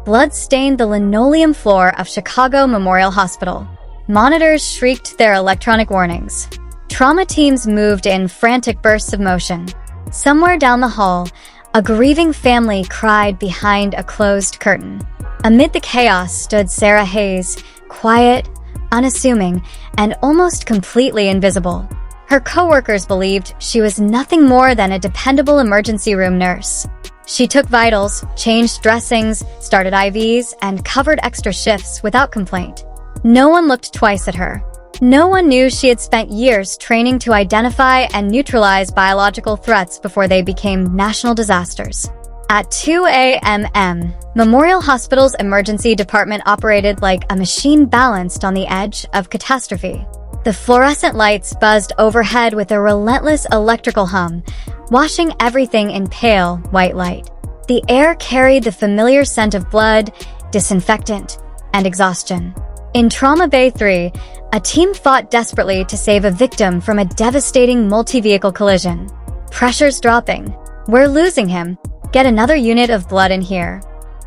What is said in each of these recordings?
Blood stained the linoleum floor of Chicago Memorial Hospital. Monitors shrieked their electronic warnings. Trauma teams moved in frantic bursts of motion. Somewhere down the hall, a grieving family cried behind a closed curtain. Amid the chaos stood Sarah Hayes, quiet, unassuming, and almost completely invisible. Her coworkers believed she was nothing more than a dependable emergency room nurse. She took vitals, changed dressings, started IVs, and covered extra shifts without complaint. No one looked twice at her. No one knew she had spent years training to identify and neutralize biological threats before they became national disasters. At 2 a.m., Memorial Hospital's emergency department operated like a machine balanced on the edge of catastrophe. The fluorescent lights buzzed overhead with a relentless electrical hum, washing everything in pale, white light. The air carried the familiar scent of blood, disinfectant, and exhaustion. In Trauma Bay 3, a team fought desperately to save a victim from a devastating multi-vehicle collision. Pressure's dropping. We're losing him. Get another unit of blood in here.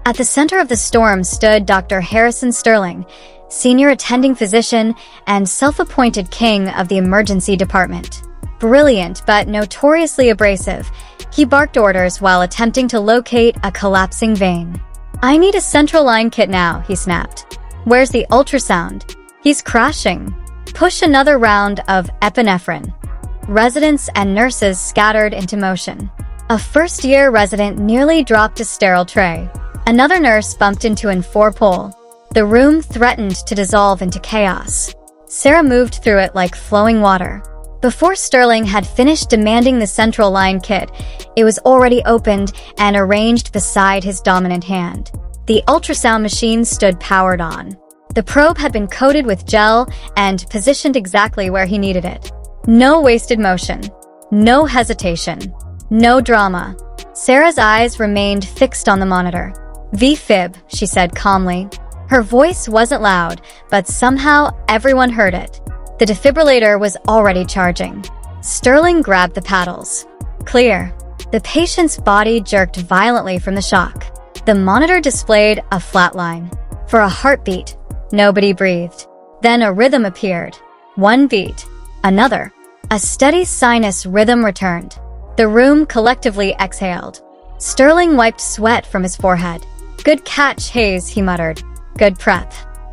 At the center of the storm stood Dr. Harrison Sterling, senior attending physician and self-appointed king of the emergency department. Brilliant but notoriously abrasive, he barked orders while attempting to locate a collapsing vein. "I need a central line kit now," he snapped. "Where's the ultrasound? He's crashing. Push another round of epinephrine." Residents and nurses scattered into motion. A first-year resident nearly dropped a sterile tray. Another nurse bumped into an 4-pole. The room threatened to dissolve into chaos. Sarah moved through it like flowing water. Before Sterling had finished demanding the central line kit, it was already opened and arranged beside his dominant hand. The ultrasound machine stood powered on. The probe had been coated with gel and positioned exactly where he needed it. No wasted motion. No hesitation. No drama. Sarah's eyes remained fixed on the monitor. "V-fib," she said calmly. Her voice wasn't loud, but somehow everyone heard it. The defibrillator was already charging. Sterling grabbed the paddles. Clear. The patient's body jerked violently from the shock. The monitor displayed a flat line. For a heartbeat, nobody breathed. Then a rhythm appeared. One beat. Another. A steady sinus rhythm returned. The room collectively exhaled. Sterling wiped sweat from his forehead. "Good catch, Hayes," he muttered. "Good prep."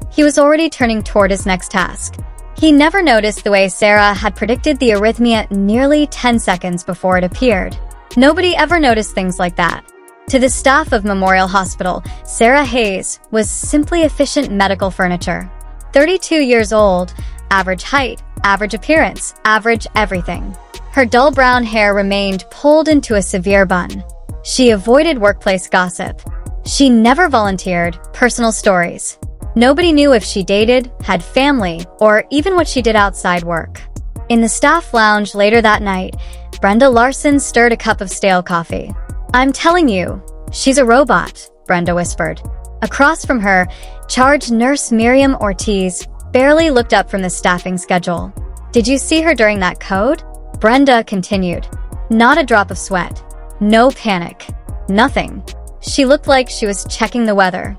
He was already turning toward his next task. He never noticed the way Sarah had predicted the arrhythmia nearly 10 seconds before it appeared. Nobody ever noticed things like that. To the staff of Memorial Hospital, Sarah Hayes was simply efficient medical furniture. 32 years old, average height, average appearance, average everything. Her dull brown hair remained pulled into a severe bun. She avoided workplace gossip. She never volunteered personal stories. Nobody knew if she dated, had family, or even what she did outside work. In the staff lounge later that night, Brenda Larson stirred a cup of stale coffee. "I'm telling you, she's a robot," Brenda whispered. Across from her, charge nurse Miriam Ortiz barely looked up from the staffing schedule. "Did you see her during that code?" Brenda continued. Not a drop of sweat. No panic. Nothing. She looked like she was checking the weather.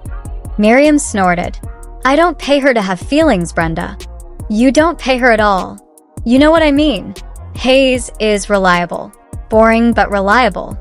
Miriam snorted. "I don't pay her to have feelings, Brenda." "You don't pay her at all. You know what I mean." Hayes is reliable. Boring but reliable.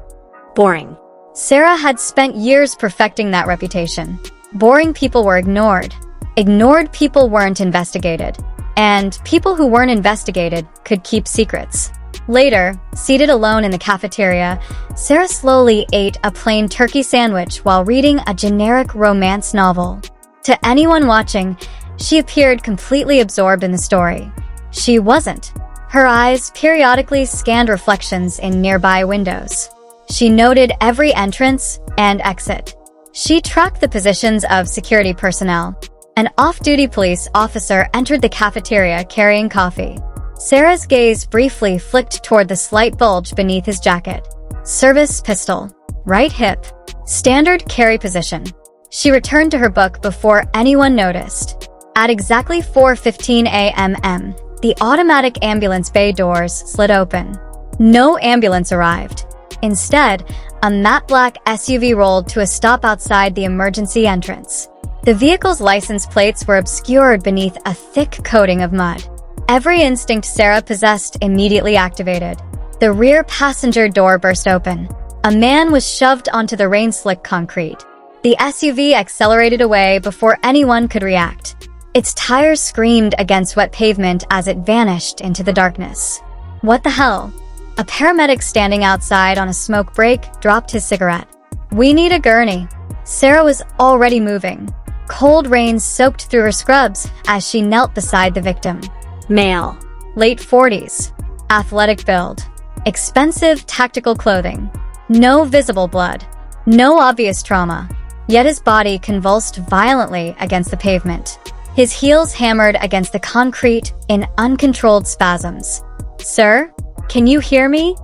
Boring. Sarah had spent years perfecting that reputation. Boring people were ignored. Ignored people weren't investigated. And people who weren't investigated could keep secrets. Later, seated alone in the cafeteria, Sarah slowly ate a plain turkey sandwich while reading a generic romance novel. To anyone watching, she appeared completely absorbed in the story. She wasn't. Her eyes periodically scanned reflections in nearby windows. She noted every entrance and exit. She tracked the positions of security personnel. An off-duty police officer entered the cafeteria carrying coffee. Sarah's gaze briefly flicked toward the slight bulge beneath his jacket. Service pistol. Right hip. Standard carry position. She returned to her book before anyone noticed. At exactly 4:15 a.m., the automatic ambulance bay doors slid open. No ambulance arrived. Instead, A matte black SUV rolled to a stop outside the emergency entrance. The vehicle's license plates were obscured beneath a thick coating of mud. Every instinct Sarah possessed immediately activated. The rear passenger door burst open. A man was shoved onto the rain-slick concrete. The SUV accelerated away before anyone could react. Its tires screamed against wet pavement as it vanished into the darkness. What the hell? A paramedic standing outside on a smoke break dropped his cigarette. "We need a gurney." Sarah was already moving. Cold rain soaked through her scrubs as she knelt beside the victim. Male. Late 40s. Athletic build. Expensive tactical clothing. No visible blood. No obvious trauma. Yet his body convulsed violently against the pavement. His heels hammered against the concrete in uncontrolled spasms. "Sir, can you hear me?"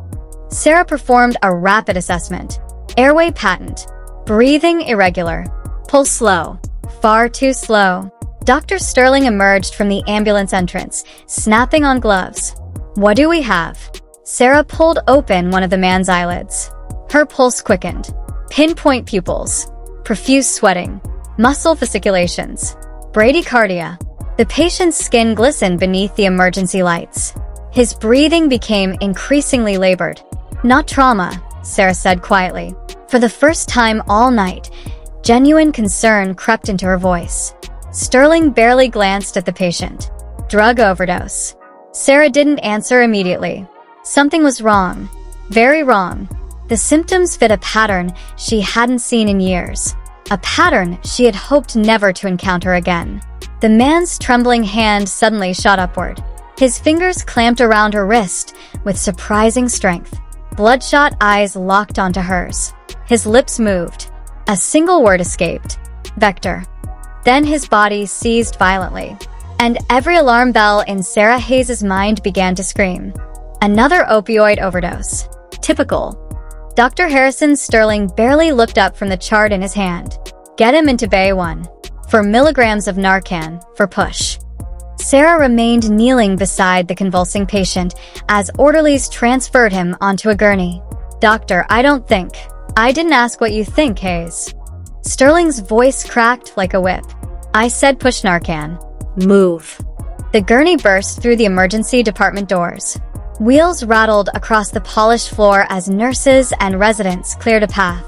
Sarah performed a rapid assessment. Airway patent. Breathing irregular. Pulse slow. Far too slow. Dr. Sterling emerged from the ambulance entrance, snapping on gloves. "What do we have?" Sarah pulled open one of the man's eyelids. Her pulse quickened. Pinpoint pupils. Profuse sweating. Muscle fasciculations. Bradycardia. The patient's skin glistened beneath the emergency lights. His breathing became increasingly labored. "Not trauma," Sarah said quietly. For the first time all night, genuine concern crept into her voice. Sterling barely glanced at the patient. "Drug overdose." Sarah didn't answer immediately. Something was wrong. Very wrong. The symptoms fit a pattern she hadn't seen in years. A pattern she had hoped never to encounter again. The man's trembling hand suddenly shot upward. His fingers clamped around her wrist with surprising strength. Bloodshot eyes locked onto hers. His lips moved. A single word escaped. "Vector." Then his body seized violently, and every alarm bell in Sarah Hayes' mind began to scream. Another opioid overdose. Typical. Dr. Harrison Sterling barely looked up from the chart in his hand. "Get him into Bay 1. 4 milligrams of Narcan, for push." Sarah remained kneeling beside the convulsing patient as orderlies transferred him onto a gurney. "Doctor, I didn't ask what you think, Hayes." Sterling's voice cracked like a whip. "I said push Narcan. Move." The gurney burst through the emergency department doors. Wheels rattled across the polished floor as nurses and residents cleared a path.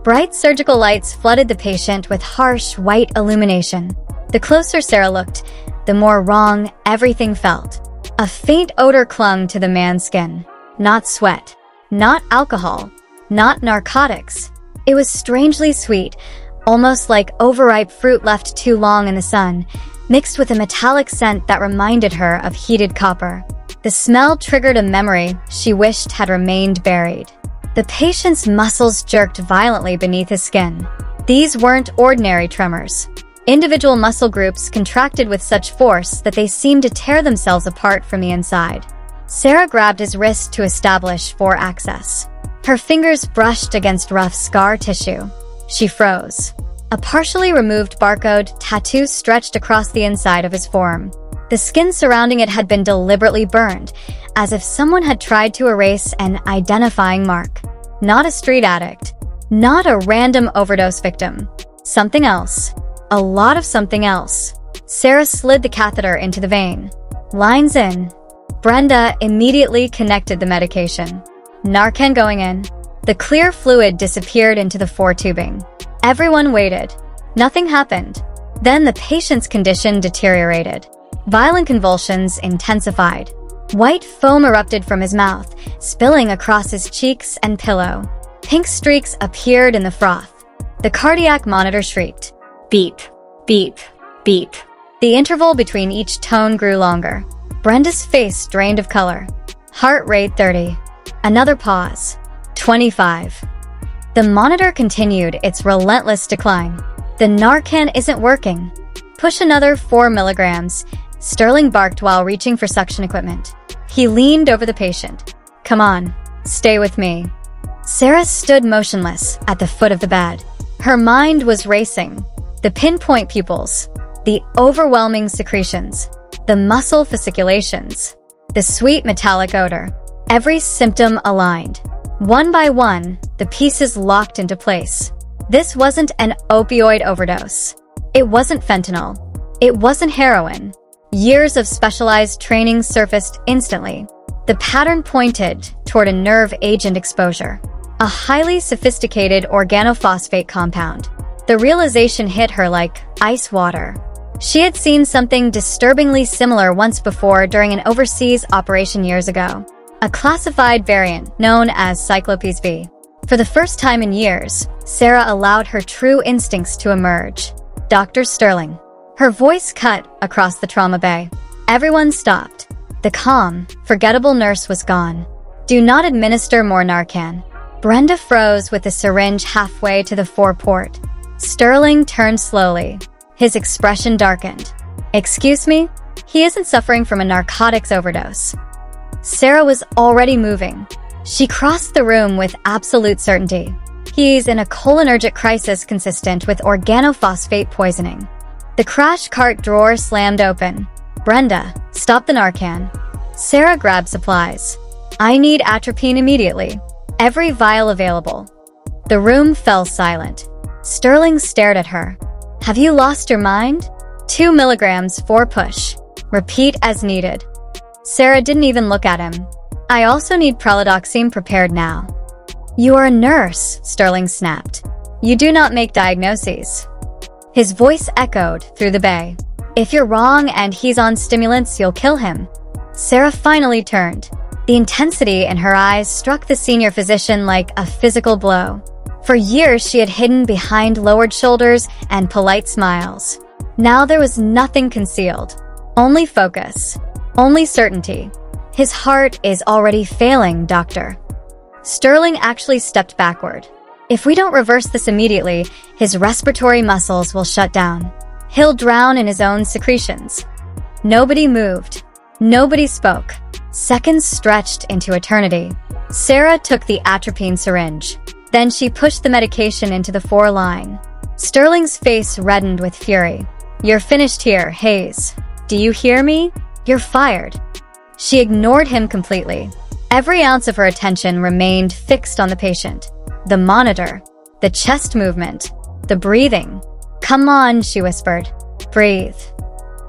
Bright surgical lights flooded the patient with harsh, white illumination. The closer Sarah looked, the more wrong everything felt. A faint odor clung to the man's skin. Not sweat. Not alcohol. Not narcotics. It was strangely sweet, almost like overripe fruit left too long in the sun, mixed with a metallic scent that reminded her of heated copper. The smell triggered a memory she wished had remained buried. The patient's muscles jerked violently beneath his skin. These weren't ordinary tremors. Individual muscle groups contracted with such force that they seemed to tear themselves apart from the inside. Sarah grabbed his wrist to establish for access. Her fingers brushed against rough scar tissue. She froze. A partially removed barcode tattoo stretched across the inside of his forearm. The skin surrounding it had been deliberately burned, as if someone had tried to erase an identifying mark. Not a street addict. Not a random overdose victim. Something else. A lot of something else. Sarah slid the catheter into the vein. Lines in. Brenda immediately connected the medication. Narcan going in. The clear fluid disappeared into the foretubing. Everyone waited. Nothing happened. Then the patient's condition deteriorated. Violent convulsions intensified. White foam erupted from his mouth, spilling across his cheeks and pillow. Pink streaks appeared in the froth. The cardiac monitor shrieked. Beep, beep, beep. The interval between each tone grew longer. Brenda's face drained of color. Heart rate 30. Another pause. 25. The monitor continued its relentless decline. The Narcan isn't working. Push another 4 milligrams. Sterling barked while reaching for suction equipment. He leaned over the patient. "Come on, stay with me." Sarah stood motionless at the foot of the bed. Her mind was racing. The pinpoint pupils, the overwhelming secretions, the muscle fasciculations, the sweet metallic odor. Every symptom aligned. One by one, the pieces locked into place. This wasn't an opioid overdose. It wasn't fentanyl. It wasn't heroin. Years of specialized training surfaced instantly. The pattern pointed toward a nerve agent exposure, a highly sophisticated organophosphate compound. The realization hit her like ice water. She had seen something disturbingly similar once before during an overseas operation years ago, a classified variant known as Cyclopes V. For the first time in years, Sarah allowed her true instincts to emerge. Dr. Sterling. Her voice cut across the trauma bay. Everyone stopped. The calm, forgettable nurse was gone. Do not administer more Narcan. Brenda froze with the syringe halfway to the foreport. Sterling turned slowly. His expression darkened. Excuse me? He isn't suffering from a narcotics overdose. Sarah was already moving. She crossed the room with absolute certainty. He's in a cholinergic crisis consistent with organophosphate poisoning. The crash cart drawer slammed open. Brenda, stop the Narcan. Sarah grabbed supplies. I need atropine immediately. Every vial available. The room fell silent. Sterling stared at her. Have you lost your mind? 2 milligrams for push. Repeat as needed. Sarah didn't even look at him. I also need pralidoxime prepared now. You are a nurse, Sterling snapped. You do not make diagnoses. His voice echoed through the bay. If you're wrong and he's on stimulants, you'll kill him. Sarah finally turned. The intensity in her eyes struck the senior physician like a physical blow. For years, she had hidden behind lowered shoulders and polite smiles. Now there was nothing concealed. Only focus. Only certainty. His heart is already failing, doctor. Sterling actually stepped backward. If we don't reverse this immediately, his respiratory muscles will shut down. He'll drown in his own secretions. Nobody moved. Nobody spoke. Seconds stretched into eternity. Sarah took the atropine syringe. Then she pushed the medication into the 4-line. Sterling's face reddened with fury. You're finished here, Hayes. Do you hear me? You're fired. She ignored him completely. Every ounce of her attention remained fixed on the patient. The monitor, the chest movement, the breathing. Come on, she whispered. Breathe.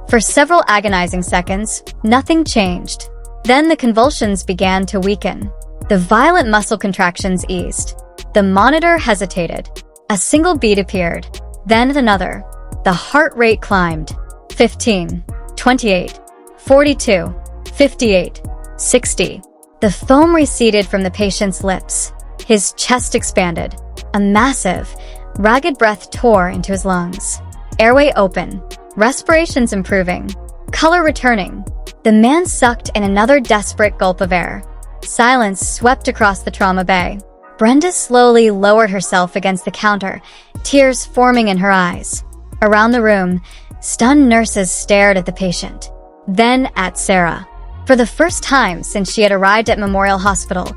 For several agonizing seconds, nothing changed. Then the convulsions began to weaken. The violent muscle contractions eased. The monitor hesitated. A single beat appeared, then another. The heart rate climbed. 15, 28, 42, 58, 60. The foam receded from the patient's lips. His chest expanded. A massive, ragged breath tore into his lungs. Airway open. Respirations improving. Color returning. The man sucked in another desperate gulp of air. Silence swept across the trauma bay. Brenda slowly lowered herself against the counter, tears forming in her eyes. Around the room, stunned nurses stared at the patient, then at Sarah. For the first time since she had arrived at Memorial Hospital,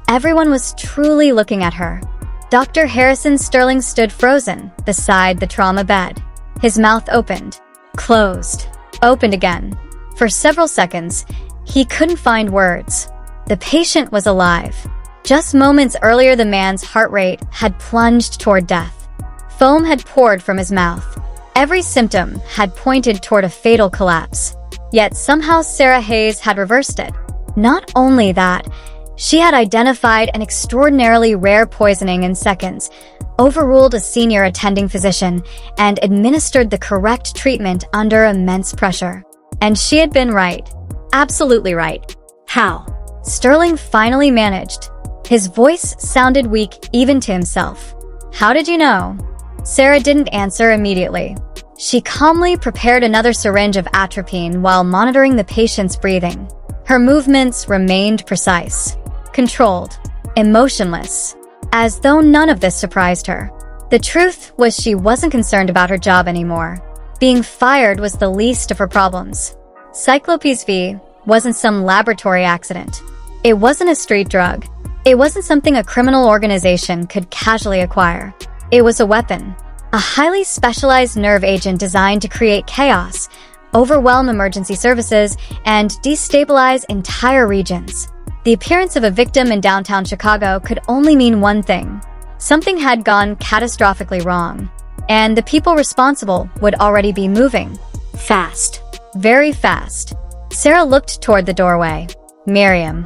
everyone was truly looking at her. Dr. Harrison Sterling stood frozen beside the trauma bed. His mouth opened, closed, opened again. For several seconds, he couldn't find words. The patient was alive. Just moments earlier, the man's heart rate had plunged toward death. Foam had poured from his mouth. Every symptom had pointed toward a fatal collapse. Yet somehow Sarah Hayes had reversed it. Not only that, she had identified an extraordinarily rare poisoning in seconds, overruled a senior attending physician, and administered the correct treatment under immense pressure. And she had been right. Absolutely right. How? Sterling finally managed. His voice sounded weak even to himself. How did you know? Sarah didn't answer immediately. She calmly prepared another syringe of atropine while monitoring the patient's breathing. Her movements remained precise, controlled, emotionless, as though none of this surprised her. The truth was she wasn't concerned about her job anymore. Being fired was the least of her problems. Cyclopes V wasn't some laboratory accident. It wasn't a street drug. It wasn't something a criminal organization could casually acquire. It was a weapon, a highly specialized nerve agent designed to create chaos, overwhelm emergency services, and destabilize entire regions. The appearance of a victim in downtown Chicago could only mean one thing. Something had gone catastrophically wrong, and the people responsible would already be moving. Fast. Very fast. Sarah looked toward the doorway. Miriam.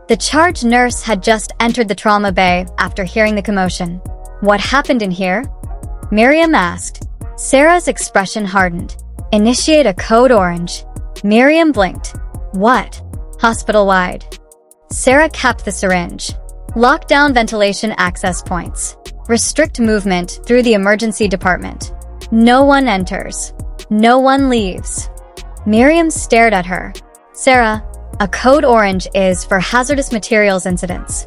The charge nurse had just entered the trauma bay after hearing the commotion. What happened in here? Miriam asked. Sarah's expression hardened. Initiate a code orange. Miriam blinked. What? Hospital-wide. Sarah capped the syringe. Lock down ventilation access points. Restrict movement through the emergency department. No one enters. No one leaves. Miriam stared at her. Sarah, a code orange is for hazardous materials incidents.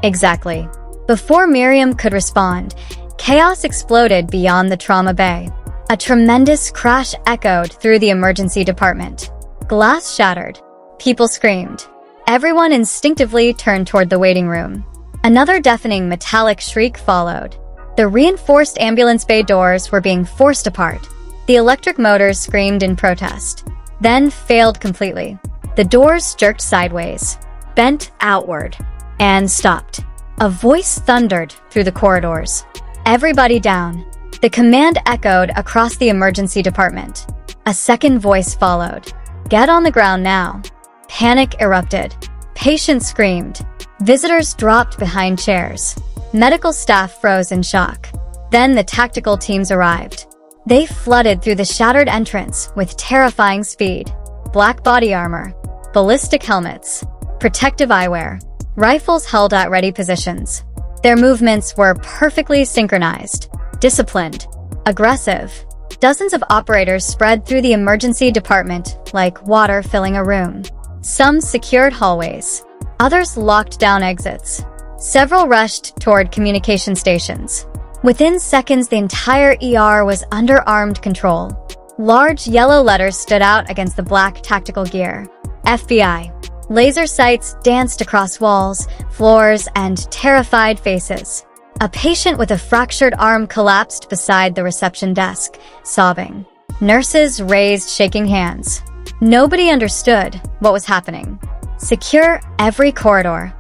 Exactly. Before Miriam could respond, chaos exploded beyond the trauma bay. A tremendous crash echoed through the emergency department. Glass shattered. People screamed. Everyone instinctively turned toward the waiting room. Another deafening metallic shriek followed. The reinforced ambulance bay doors were being forced apart. The electric motors screamed in protest, then failed completely. The doors jerked sideways, bent outward, and stopped. A voice thundered through the corridors. Everybody down. The command echoed across the emergency department. A second voice followed. Get on the ground now. Panic erupted. Patients screamed. Visitors dropped behind chairs. Medical staff froze in shock. Then the tactical teams arrived. They flooded through the shattered entrance with terrifying speed. Black body armor, ballistic helmets, protective eyewear, rifles held at ready positions. Their movements were perfectly synchronized, disciplined, aggressive. Dozens of operators spread through the emergency department like water filling a room. Some secured hallways. Others locked down exits. Several rushed toward communication stations. Within seconds, the entire ER was under armed control. Large yellow letters stood out against the black tactical gear. FBI. Laser sights danced across walls, floors, and terrified faces. A patient with a fractured arm collapsed beside the reception desk, sobbing. Nurses raised shaking hands. Nobody understood what was happening. Secure every corridor.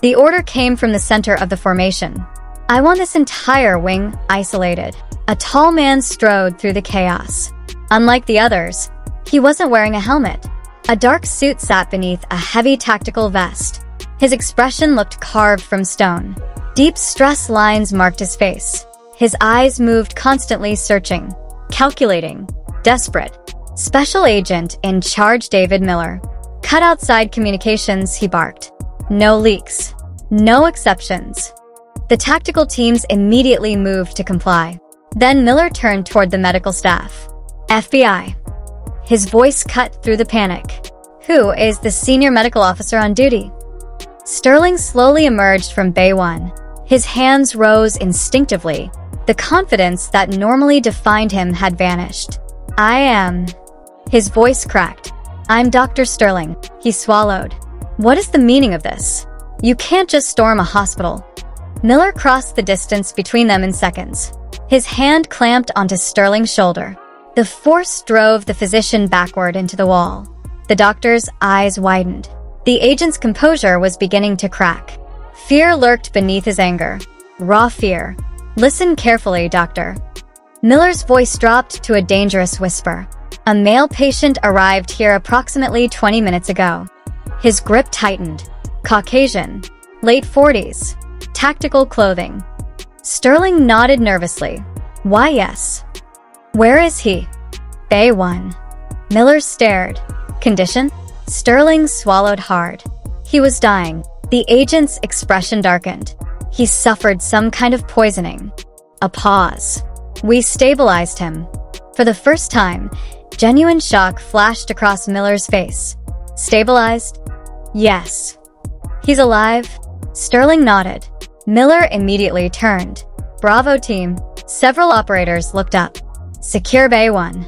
The order came from the center of the formation. I want this entire wing isolated. A tall man strode through the chaos. Unlike the others, he wasn't wearing a helmet. A dark suit sat beneath a heavy tactical vest. His expression looked carved from stone. Deep stress lines marked his face. His eyes moved constantly, searching, calculating, desperate. Special Agent in Charge David Miller. Cut outside communications, he barked. No leaks. No exceptions. The tactical teams immediately moved to comply. Then Miller turned toward the medical staff. FBI. His voice cut through the panic. Who is the senior medical officer on duty? Sterling slowly emerged from Bay 1. His hands rose instinctively. The confidence that normally defined him had vanished. I am... His voice cracked. I'm Dr. Sterling. He swallowed. What is the meaning of this? You can't just storm a hospital. Miller crossed the distance between them in seconds. His hand clamped onto Sterling's shoulder. The force drove the physician backward into the wall. The doctor's eyes widened. The agent's composure was beginning to crack. Fear lurked beneath his anger. Raw fear. Listen carefully, doctor. Miller's voice dropped to a dangerous whisper. A male patient arrived here approximately 20 minutes ago. His grip tightened. Caucasian. Late 40s. Tactical clothing. Sterling nodded nervously. Why, yes. Where is he? Bay 1. Miller stared. Condition? Sterling swallowed hard. He was dying. The agent's expression darkened. He suffered some kind of poisoning. A pause. We stabilized him. For the first time, genuine shock flashed across Miller's face. Stabilized? Yes. He's alive? Sterling nodded. Miller immediately turned. Bravo team. Several operators looked up. Secure Bay 1.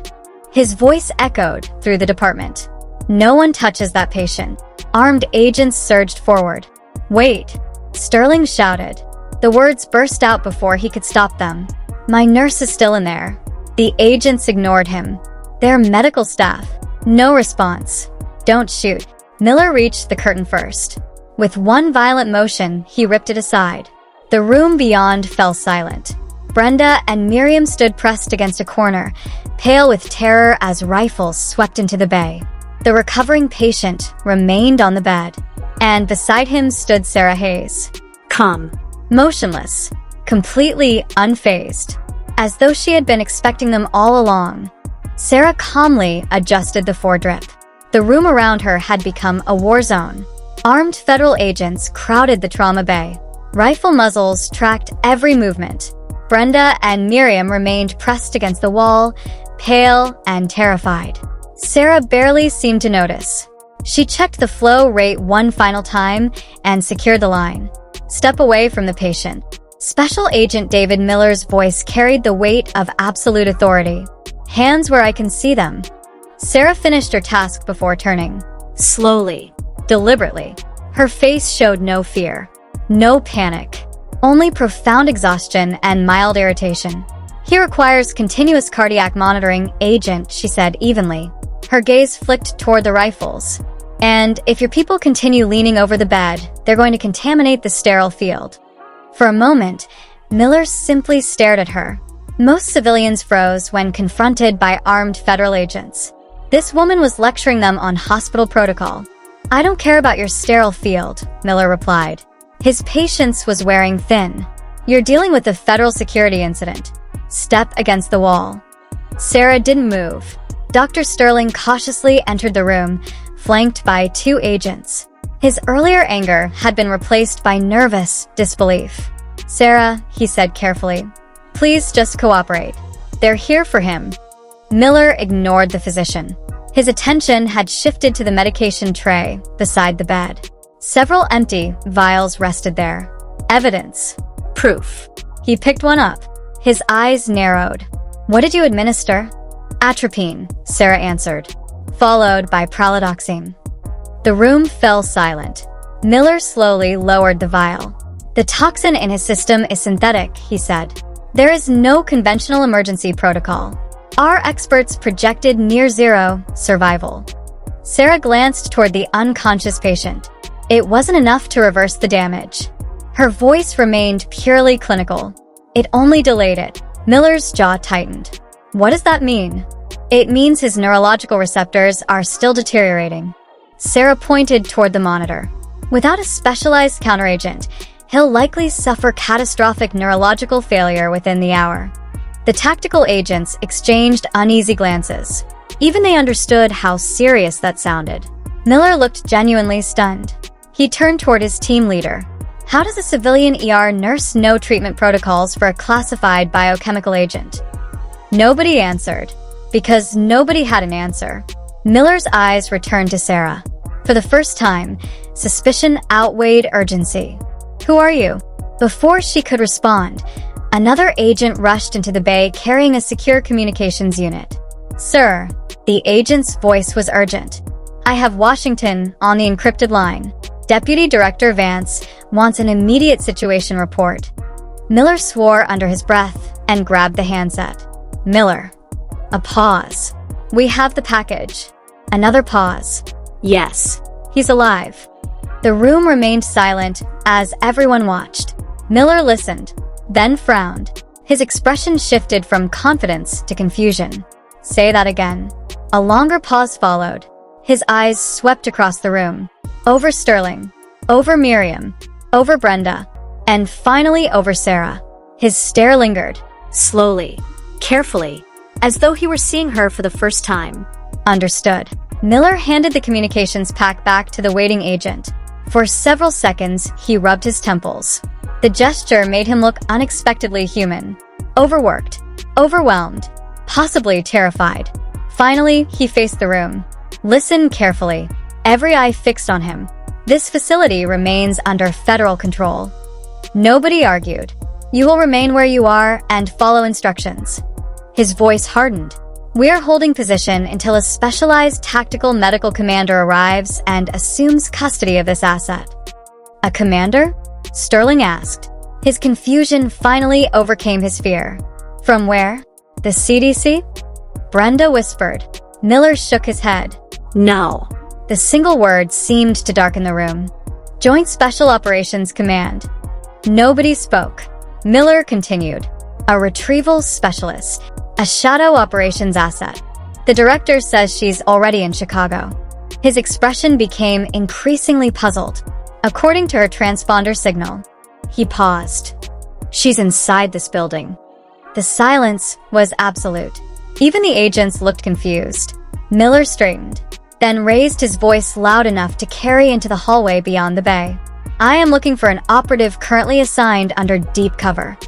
His voice echoed through the department. No one touches that patient. Armed agents surged forward. Wait! Sterling shouted. The words burst out before he could stop them. My nurse is still in there. The agents ignored him. They're medical staff. No response. Don't shoot. Miller reached the curtain first. With one violent motion, he ripped it aside. The room beyond fell silent. Brenda and Miriam stood pressed against a corner, pale with terror as rifles swept into the bay. The recovering patient remained on the bed, and beside him stood Sarah Hayes. Calm. Motionless, completely unfazed, as though she had been expecting them all along. Sarah calmly adjusted the foredrip. The room around her had become a war zone. Armed federal agents crowded the trauma bay. Rifle muzzles tracked every movement. Brenda and Miriam remained pressed against the wall, pale and terrified. Sarah barely seemed to notice. She checked the flow rate one final time and secured the line. Step away from the patient. Special Agent David Miller's voice carried the weight of absolute authority. Hands where I can see them. Sarah finished her task before turning. Slowly. Deliberately. Her face showed no fear. No panic. Only profound exhaustion and mild irritation. He requires continuous cardiac monitoring, Agent, she said evenly. Her gaze flicked toward the rifles. And if your people continue leaning over the bed, they're going to contaminate the sterile field. For a moment, Miller simply stared at her. Most civilians froze when confronted by armed federal agents. This woman was lecturing them on hospital protocol. I don't care about your sterile field, Miller replied. His patience was wearing thin. You're dealing with a federal security incident. Step against the wall. Sarah didn't move. Dr. Sterling cautiously entered the room, flanked by two agents. His earlier anger had been replaced by nervous disbelief. Sarah, he said carefully, please just cooperate. They're here for him. Miller ignored the physician. His attention had shifted to the medication tray beside the bed. Several empty vials rested there. Evidence. Proof. He picked one up. His eyes narrowed. What did you administer? Atropine, Sarah answered, followed by pralidoxime. The room fell silent. Miller slowly lowered the vial. The toxin in his system is synthetic, he said. There is no conventional emergency protocol. Our experts projected near-zero survival. Sarah glanced toward the unconscious patient. It wasn't enough to reverse the damage. Her voice remained purely clinical. It only delayed it. Miller's jaw tightened. What does that mean? It means his neurological receptors are still deteriorating. Sarah pointed toward the monitor. Without a specialized counteragent, he'll likely suffer catastrophic neurological failure within the hour. The tactical agents exchanged uneasy glances. Even they understood how serious that sounded. Miller looked genuinely stunned. He turned toward his team leader. How does a civilian ER nurse know treatment protocols for a classified biochemical agent? Nobody answered, because nobody had an answer. Miller's eyes returned to Sarah. For the first time, suspicion outweighed urgency. Who are you? Before she could respond, another agent rushed into the bay carrying a secure communications unit. Sir, the agent's voice was urgent. I have Washington on the encrypted line. Deputy Director Vance wants an immediate situation report. Miller swore under his breath and grabbed the handset. Miller. A pause. We have the package. Another pause. Yes. He's alive. The room remained silent as everyone watched. Miller listened, then frowned. His expression shifted from confidence to confusion. Say that again. A longer pause followed. His eyes swept across the room. Over Sterling. Over Miriam. Over Brenda. And finally over Sarah. His stare lingered. Slowly. Carefully. As though he were seeing her for the first time. Understood. Miller handed the communications pack back to the waiting agent. For several seconds, he rubbed his temples. The gesture made him look unexpectedly human. Overworked. Overwhelmed. Possibly terrified. Finally, he faced the room. Listen carefully. Every eye fixed on him. This facility remains under federal control. Nobody argued. You will remain where you are and follow instructions. His voice hardened. We are holding position until a specialized tactical medical commander arrives and assumes custody of this asset. A commander? Sterling asked. His confusion finally overcame his fear. From where? The CDC? Brenda whispered. Miller shook his head. No. The single word seemed to darken the room. Joint Special Operations Command. Nobody spoke. Miller continued. A retrieval specialist. A shadow operations asset. The director says she's already in Chicago. His expression became increasingly puzzled. According to her transponder signal, he paused. She's inside this building. The silence was absolute. Even the agents looked confused. Miller straightened, then raised his voice loud enough to carry into the hallway beyond the bay. I am looking for an operative currently assigned under deep cover.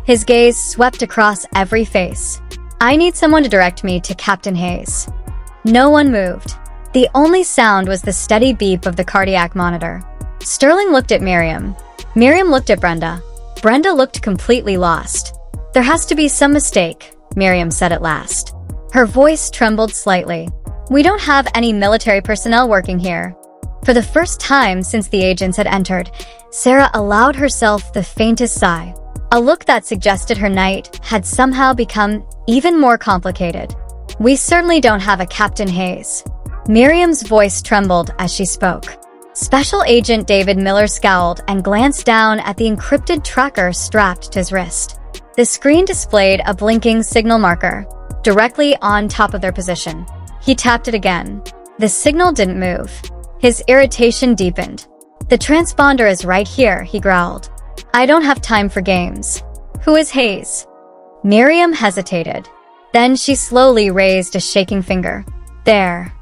His gaze swept across every face. I need someone to direct me to Captain Hayes. No one moved. The only sound was the steady beep of the cardiac monitor. Sterling looked at Miriam. Miriam looked at Brenda. Brenda looked completely lost. There has to be some mistake, Miriam said at last. Her voice trembled slightly. We don't have any military personnel working here. For the first time since the agents had entered, Sarah allowed herself the faintest sigh. A look that suggested her night had somehow become even more complicated. We certainly don't have a Captain Hayes. Miriam's voice trembled as she spoke. Special Agent David Miller scowled and glanced down at the encrypted tracker strapped to his wrist. The screen displayed a blinking signal marker directly on top of their position. He tapped it again. The signal didn't move. His irritation deepened. The transponder is right here, he growled. I don't have time for games. Who is Hayes? Miriam hesitated. Then she slowly raised a shaking finger. There.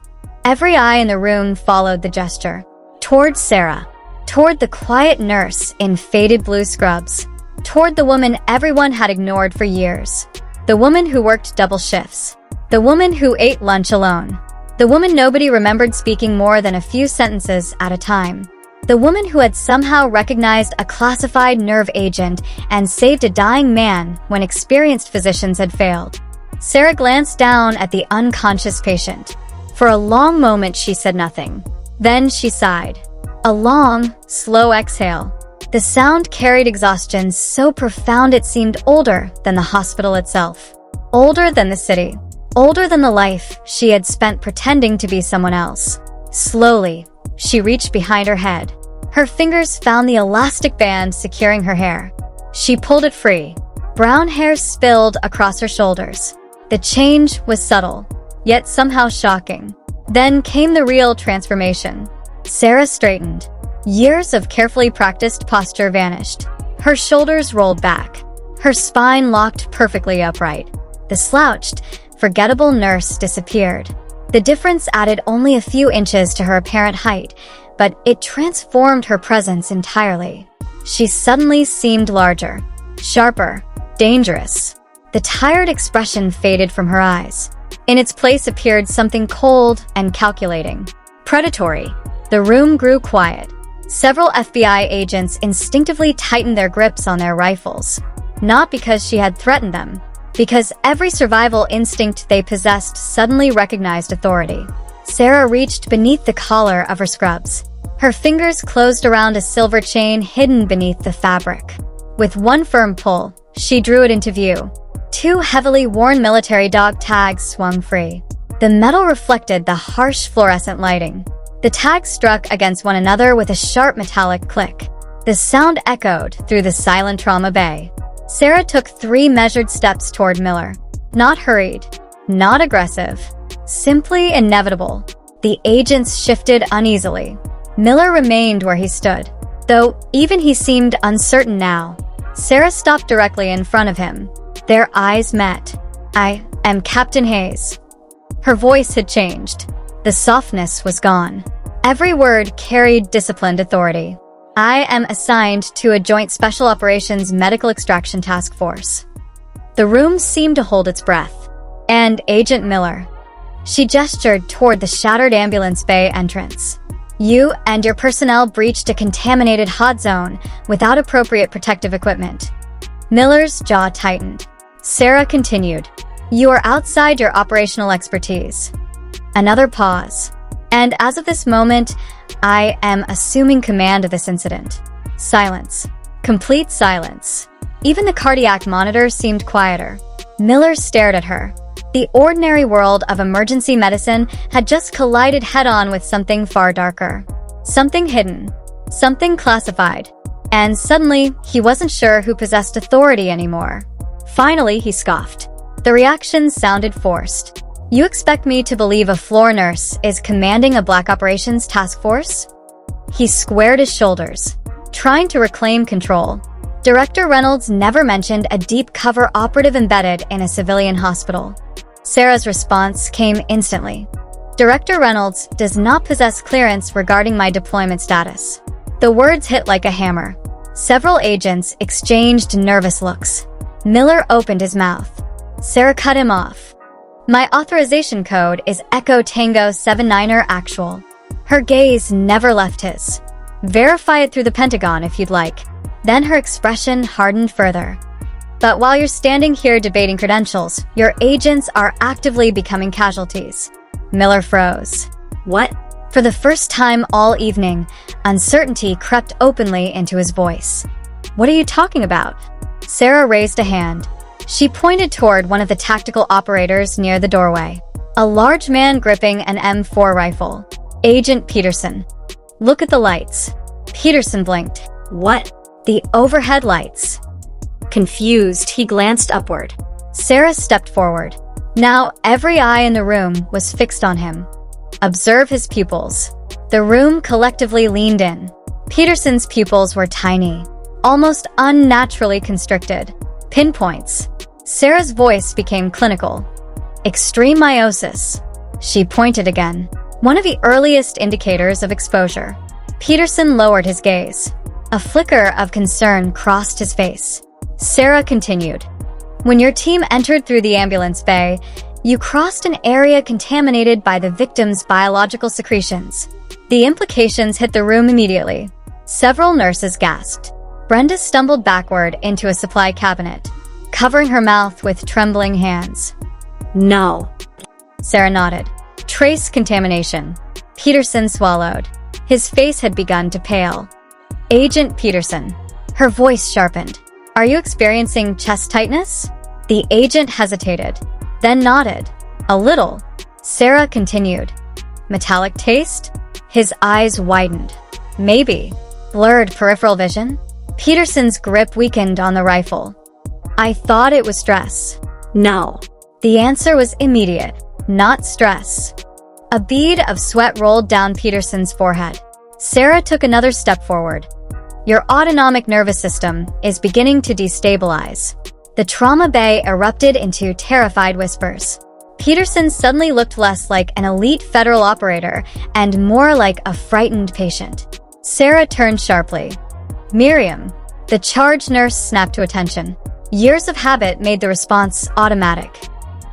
Every eye in the room followed the gesture. Toward Sarah. Toward the quiet nurse in faded blue scrubs. Toward the woman everyone had ignored for years. The woman who worked double shifts. The woman who ate lunch alone. The woman nobody remembered speaking more than a few sentences at a time. The woman who had somehow recognized a classified nerve agent and saved a dying man when experienced physicians had failed. Sarah glanced down at the unconscious patient. For a long moment she said nothing. Then she sighed. A long, slow exhale. The sound carried exhaustion so profound it seemed older than the hospital itself. Older than the city. Older than the life she had spent pretending to be someone else. Slowly, she reached behind her head. Her fingers found the elastic band securing her hair. She pulled it free. Brown hair spilled across her shoulders. The change was subtle, yet somehow shocking. Then came the real transformation. Sarah straightened. Years of carefully practiced posture vanished. Her shoulders rolled back. Her spine locked perfectly upright. The slouched, forgettable nurse disappeared. The difference added only a few inches to her apparent height, but it transformed her presence entirely. She suddenly seemed larger, sharper, dangerous. The tired expression faded from her eyes. In its place appeared something cold and calculating. Predatory. The room grew quiet. Several FBI agents instinctively tightened their grips on their rifles. Not because she had threatened them, because every survival instinct they possessed suddenly recognized authority. Sarah reached beneath the collar of her scrubs. Her fingers closed around a silver chain hidden beneath the fabric. With one firm pull, she drew it into view. Two heavily worn military dog tags swung free. The metal reflected the harsh fluorescent lighting. The tags struck against one another with a sharp metallic click. The sound echoed through the silent trauma bay. Sarah took 3 measured steps toward Miller. Not hurried, not aggressive, simply inevitable. The agents shifted uneasily. Miller remained where he stood, though even he seemed uncertain now. Sarah stopped directly in front of him. Their eyes met. I am Captain Hayes. Her voice had changed. The softness was gone. Every word carried disciplined authority. I am assigned to a Joint Special Operations Medical Extraction Task Force. The room seemed to hold its breath. And Agent Miller. She gestured toward the shattered ambulance bay entrance. You and your personnel breached a contaminated hot zone without appropriate protective equipment. Miller's jaw tightened. Sarah continued. You are outside your operational expertise. Another pause. And as of this moment, I am assuming command of this incident. Silence. Complete silence. Even the cardiac monitor seemed quieter. Miller stared at her. The ordinary world of emergency medicine had just collided head-on with something far darker. Something hidden. Something classified. And suddenly, he wasn't sure who possessed authority anymore. Finally, he scoffed. The reaction sounded forced. You expect me to believe a floor nurse is commanding a black operations task force? He squared his shoulders, trying to reclaim control. Director Reynolds never mentioned a deep cover operative embedded in a civilian hospital. Sarah's response came instantly. Director Reynolds does not possess clearance regarding my deployment status. The words hit like a hammer. Several agents exchanged nervous looks. Miller opened his mouth. Sarah cut him off. My authorization code is Echo Tango 79er Actual. Her gaze never left his. Verify it through the Pentagon if you'd like. Then her expression hardened further. But while you're standing here debating credentials, your agents are actively becoming casualties. Miller froze. What? For the first time all evening, uncertainty crept openly into his voice. What are you talking about? Sarah raised a hand. She pointed toward one of the tactical operators near the doorway. A large man gripping an M4 rifle. Agent Peterson. Look at the lights. Peterson blinked. What? The overhead lights. Confused, he glanced upward. Sarah stepped forward. Now every eye in the room was fixed on him. Observe his pupils. The room collectively leaned in. Peterson's pupils were tiny, almost unnaturally constricted. Pinpoints. Sarah's voice became clinical. Extreme meiosis. She pointed again. One of the earliest indicators of exposure. Peterson lowered his gaze. A flicker of concern crossed his face. Sarah continued. When your team entered through the ambulance bay, you crossed an area contaminated by the victim's biological secretions. The implications hit the room immediately. Several nurses gasped. Brenda stumbled backward into a supply cabinet, covering her mouth with trembling hands. No. Sarah nodded. Trace contamination. Peterson swallowed. His face had begun to pale. Agent Peterson. Her voice sharpened. Are you experiencing chest tightness? The agent hesitated, then nodded. A little. Sarah continued. Metallic taste? His eyes widened. Maybe. Blurred peripheral vision? Peterson's grip weakened on the rifle. I thought it was stress. No. The answer was immediate. Not stress. A bead of sweat rolled down Peterson's forehead. Sarah took another step forward. Your autonomic nervous system is beginning to destabilize. The trauma bay erupted into terrified whispers. Peterson suddenly looked less like an elite federal operator and more like a frightened patient. Sarah turned sharply. Miriam. The charge nurse snapped to attention. Years of habit made the response automatic.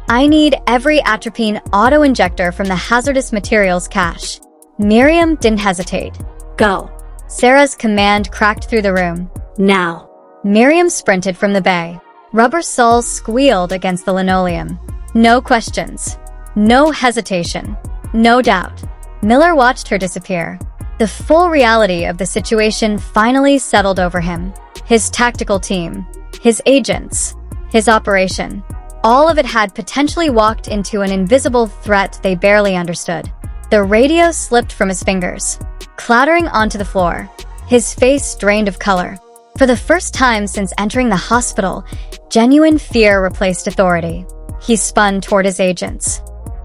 I need every atropine auto-injector from the hazardous materials cache. Miriam didn't hesitate. Go. Sarah's command cracked through the room. Now. Miriam sprinted from the bay. Rubber soles squealed against the linoleum. No questions. No hesitation. No doubt. Miller watched her disappear. The full reality of the situation finally settled over him. His tactical team. His agents. His operation. All of it had potentially walked into an invisible threat they barely understood. The radio slipped from his fingers, clattering onto the floor. His face drained of color. For the first time since entering the hospital, genuine fear replaced authority. He spun toward his agents.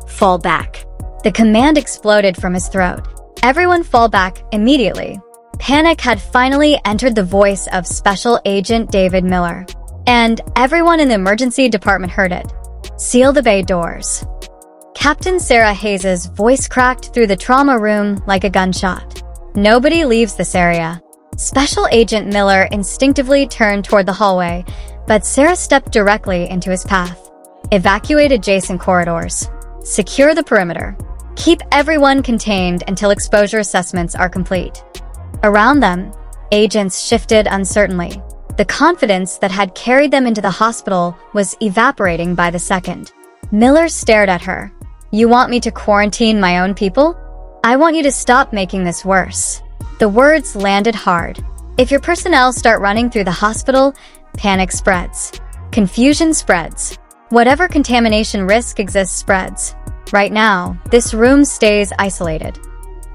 Fall back. The command exploded from his throat. Everyone fall back immediately. Panic had finally entered the voice of Special Agent David Miller. And everyone in the emergency department heard it. Seal the bay doors. Captain Sarah Hayes' voice cracked through the trauma room like a gunshot. Nobody leaves this area. Special Agent Miller instinctively turned toward the hallway, but Sarah stepped directly into his path. Evacuate adjacent corridors. Secure the perimeter. Keep everyone contained until exposure assessments are complete. Around them, agents shifted uncertainly. The confidence that had carried them into the hospital was evaporating by the second. Miller stared at her. You want me to quarantine my own people? I want you to stop making this worse. The words landed hard. If your personnel start running through the hospital, panic spreads. Confusion spreads. Whatever contamination risk exists spreads. Right now, this room stays isolated.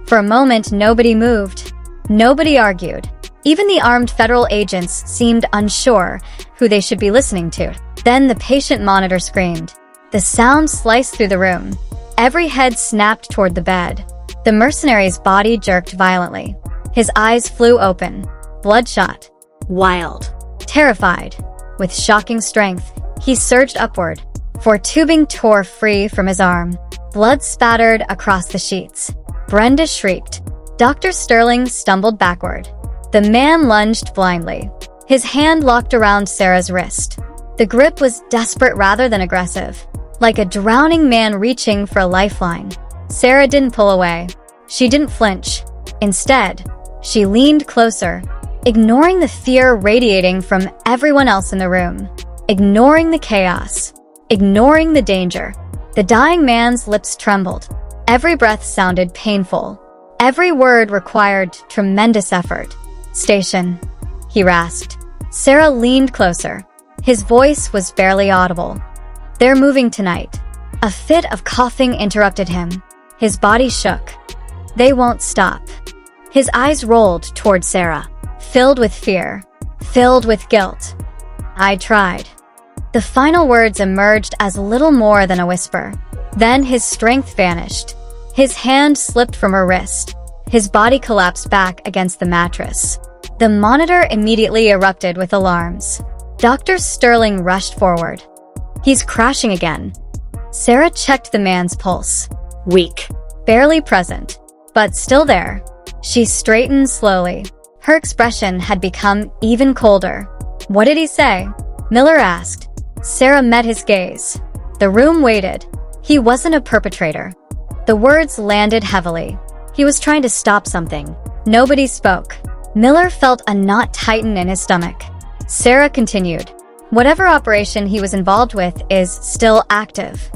For a moment, nobody moved. Nobody argued. Even the armed federal agents seemed unsure who they should be listening to. Then the patient monitor screamed. The sound sliced through the room. Every head snapped toward the bed. The mercenary's body jerked violently. His eyes flew open, bloodshot, wild, terrified. With shocking strength, he surged upward. For tubing tore free from his arm. Blood spattered across the sheets. Brenda shrieked. Dr. Sterling stumbled backward. The man lunged blindly. His hand locked around Sarah's wrist. The grip was desperate rather than aggressive, like a drowning man reaching for a lifeline. Sarah didn't pull away. She didn't flinch. Instead, she leaned closer, ignoring the fear radiating from everyone else in the room, ignoring the chaos, ignoring the danger. The dying man's lips trembled. Every breath sounded painful. Every word required tremendous effort. "Station," he rasped. Sarah leaned closer. His voice was barely audible. "They're moving tonight." A fit of coughing interrupted him. His body shook. "They won't stop." His eyes rolled toward Sarah, filled with fear, filled with guilt. "I tried." The final words emerged as little more than a whisper. Then his strength vanished. His hand slipped from her wrist. His body collapsed back against the mattress. The monitor immediately erupted with alarms. Dr. Sterling rushed forward. "He's crashing again." Sarah checked the man's pulse. Weak. Barely present, but still there. She straightened slowly. Her expression had become even colder. "What did he say?" Miller asked. Sarah met his gaze. The room waited. He wasn't a perpetrator. The words landed heavily. He was trying to stop something. Nobody spoke. Miller felt a knot tighten in his stomach. Sarah continued. "Whatever operation he was involved with is still active."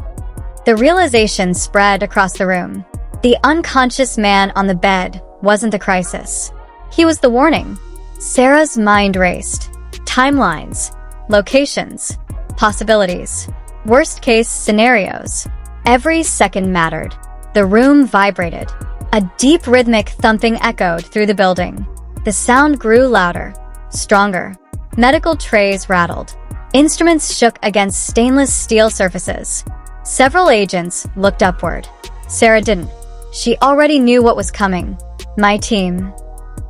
The realization spread across the room. The unconscious man on the bed wasn't the crisis. He was the warning. Sarah's mind raced. Timelines, locations, possibilities, worst-case scenarios. Every second mattered. The room vibrated. A deep rhythmic thumping echoed through the building. The sound grew louder, stronger. Medical trays rattled. Instruments shook against stainless steel surfaces. Several agents looked upward. Sarah didn't. She already knew what was coming. "My team."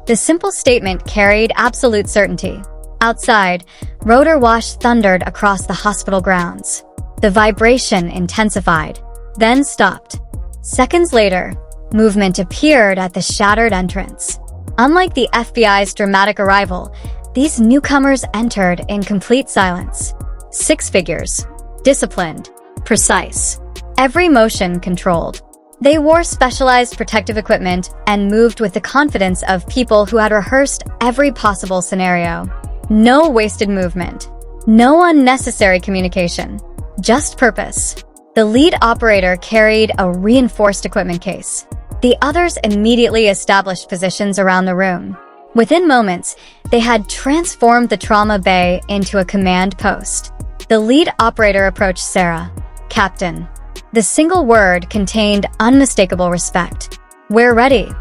The simple statement carried absolute certainty. Outside, rotor wash thundered across the hospital grounds. The vibration intensified, then stopped. Seconds later, movement appeared at the shattered entrance. Unlike the FBI's dramatic arrival, these newcomers entered in complete silence. 6 figures. Disciplined. Precise. Every motion controlled. They wore specialized protective equipment and moved with the confidence of people who had rehearsed every possible scenario. No wasted movement. No unnecessary communication. Just purpose. The lead operator carried a reinforced equipment case. The others immediately established positions around the room. Within moments, they had transformed the trauma bay into a command post. The lead operator approached Sarah. "Captain." The single word contained unmistakable respect. "We're ready."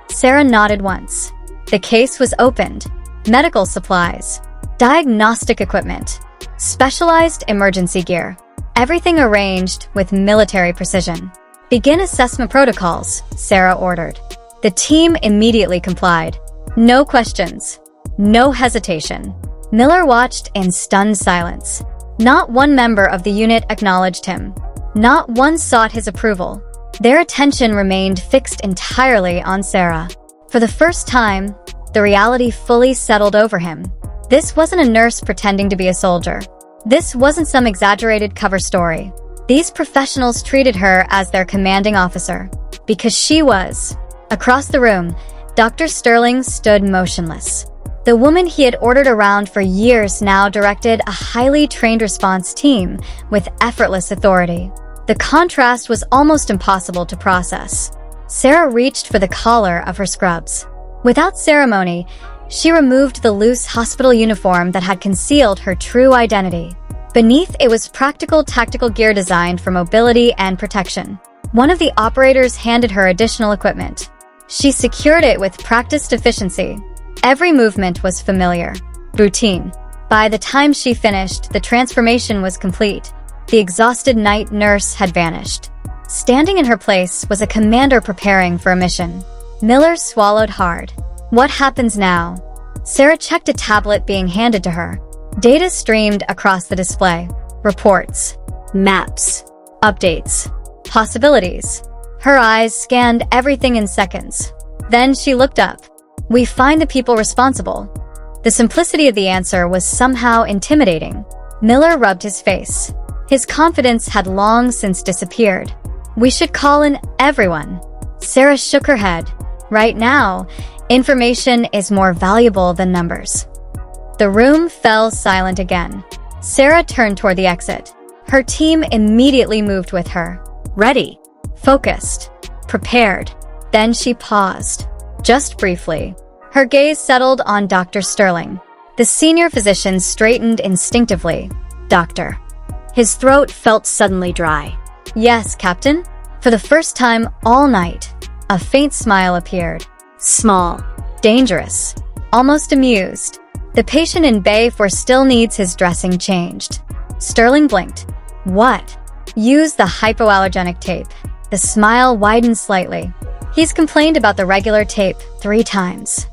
Sarah nodded once. The case was opened. Medical supplies, diagnostic equipment, specialized emergency gear. Everything arranged with military precision. "Begin assessment protocols," Sarah ordered. The team immediately complied. No questions. No hesitation. Miller watched in stunned silence. Not one member of the unit acknowledged him. Not one sought his approval. Their attention remained fixed entirely on Sarah. For the first time, the reality fully settled over him. This wasn't a nurse pretending to be a soldier. This wasn't some exaggerated cover story. These professionals treated her as their commanding officer, because she was. Across the room, Dr. Sterling stood motionless. The woman he had ordered around for years now directed a highly trained response team with effortless authority. The contrast was almost impossible to process. Sarah reached for the collar of her scrubs. Without ceremony, she removed the loose hospital uniform that had concealed her true identity. Beneath it was practical tactical gear designed for mobility and protection. One of the operators handed her additional equipment. She secured it with practiced efficiency. Every movement was familiar, routine. By the time she finished, the transformation was complete. The exhausted night nurse had vanished. Standing in her place was a commander preparing for a mission. Miller swallowed hard. What happens now? Sarah checked a tablet being handed to her. Data streamed across the display. Reports, maps, updates, possibilities. Her eyes scanned everything in seconds. Then she looked up. We find the people responsible. The simplicity of the answer was somehow intimidating. Miller rubbed his face. His confidence had long since disappeared. We should call in everyone. Sarah shook her head. Right now, information is more valuable than numbers. The room fell silent again. Sarah turned toward the exit. Her team immediately moved with her. Ready, focused, prepared. Then she paused. Just briefly. Her gaze settled on Dr. Sterling. The senior physician straightened instinctively. Doctor. His throat felt suddenly dry. Yes, Captain. For the first time all night, a faint smile appeared. Small, dangerous, almost amused. The patient in bay 4 still needs his dressing changed. Sterling blinked. What? Use the hypoallergenic tape. The smile widened slightly. He's complained about the regular tape 3 times.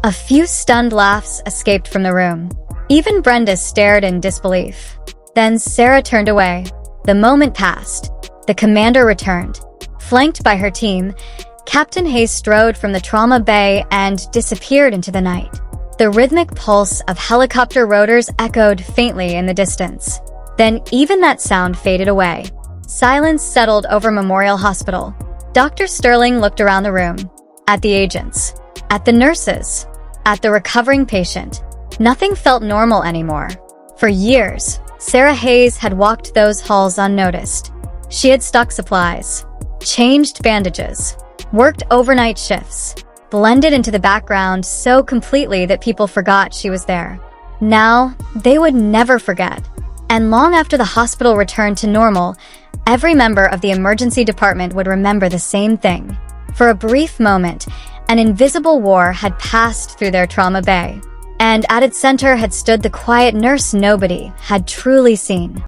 A few stunned laughs escaped from the room. Even Brenda stared in disbelief. Then Sarah turned away. The moment passed. The commander returned. Flanked by her team, Captain Hayes strode from the trauma bay and disappeared into the night. The rhythmic pulse of helicopter rotors echoed faintly in the distance. Then even that sound faded away. Silence settled over Memorial Hospital. Dr. Sterling looked around the room. At the agents. At the nurses. At the recovering patient. Nothing felt normal anymore. For years, Sarah Hayes had walked those halls unnoticed. She had stocked supplies, changed bandages, worked overnight shifts, blended into the background so completely that people forgot she was there. Now, they would never forget. And long after the hospital returned to normal, every member of the emergency department would remember the same thing. For a brief moment, an invisible war had passed through their trauma bay, and at its center had stood the quiet nurse nobody had truly seen.